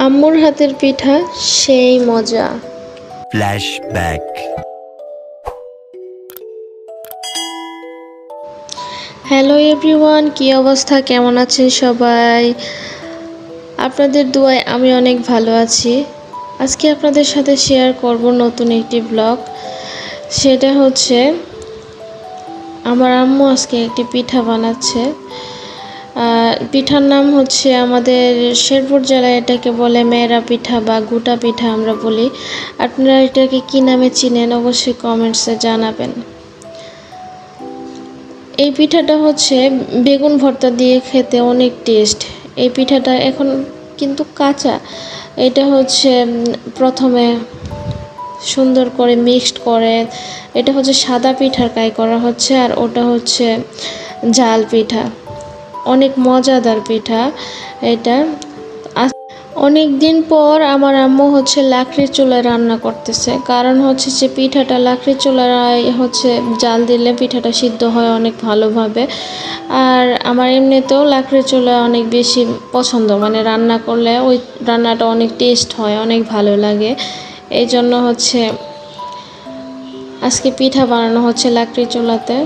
আম্মুর হাতের পিঠা সেই মজা। ফ্ল্যাশব্যাক। হ্যালো এভরিওয়ান, কি অবস্থা, কেমন আছেন সবাই? আপনাদের দোয়ায় আমি অনেক ভালো আছি। আজকে আপনাদের সাথে শেয়ার করব নতুন একটি ব্লগ। সেটা হচ্ছে আমার আম্মু আজকে একটি পিঠা বানাচ্ছে। পিঠার নাম হচ্ছে, আমাদের শেরপুর জেলায় এটাকে বলে মেরা পিঠা বা গুটা পিঠা আমরা বলি। আপনারা এটাকে কী নামে চিনেন অবশ্যই কমেন্টসে জানাবেন। এই পিঠাটা হচ্ছে বেগুন ভর্তা দিয়ে খেতে অনেক টেস্ট। এই পিঠাটা এখন কিন্তু কাঁচা। এটা হচ্ছে প্রথমে সুন্দর করে মিক্সড করে, এটা হচ্ছে সাদা পিঠার কাই করা হচ্ছে, আর ওটা হচ্ছে ঝাল পিঠা। অনেক মজাদার পিঠা এটা। অনেক দিন পর আমার আম্মু হচ্ছে লাকড়ির চুলায় রান্না করতেছে, কারণ হচ্ছে যে পিঠাটা লাকড়ির চুলায় হচ্ছে জাল দিলে পিঠাটা সিদ্ধ হয় অনেক ভালোভাবে। আর আমার এমনিতেও লাকড়ির চুলায় অনেক বেশি পছন্দ, মানে রান্না করলে ওই রান্নাটা অনেক টেস্ট হয়, অনেক ভালো লাগে। এই জন্য হচ্ছে আজকে পিঠা বানানো হচ্ছে লাকড়ির চুলাতে।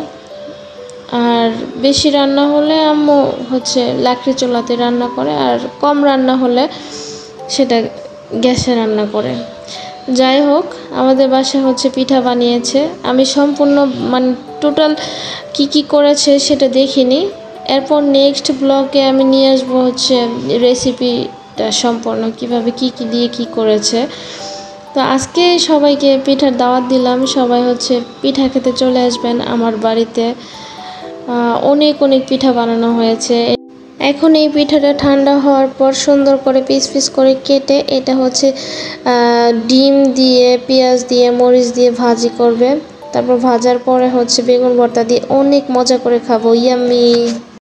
আর বেশি রান্না হলে আম্মু হচ্ছে লাকড়ি চুলাতে রান্না করে, আর কম রান্না হলে সেটা গ্যাসে রান্না করে। যাই হোক, আমাদের বাসায় হচ্ছে পিঠা বানিয়েছে। আমি সম্পূর্ণ মানে টোটাল কি করেছে সেটা দেখিনি। এরপর নেক্সট ব্লগে আমি নিয়ে আসবো হচ্ছে রেসিপিটা সম্পূর্ণ, কিভাবে কি দিয়ে কি করেছে। তো আজকে সবাইকে পিঠার দাওয়াত দিলাম, সবাই হচ্ছে পিঠা খেতে চলে আসবেন আমার বাড়িতে। অনেক পিঠা বানানো হয়েছে। এখন এই পিঠাটা ঠান্ডা হওয়ার পর সুন্দর করে পিস পিস করে কেটে এটা হচ্ছে ডিম দিয়ে, পেঁয়াজ দিয়ে, মরিচ দিয়ে ভাজি করবে। তারপর ভাজার পরে হচ্ছে বেগুন ভর্তা দিয়ে অনেক মজা করে খাবো। ইয়াম্মি।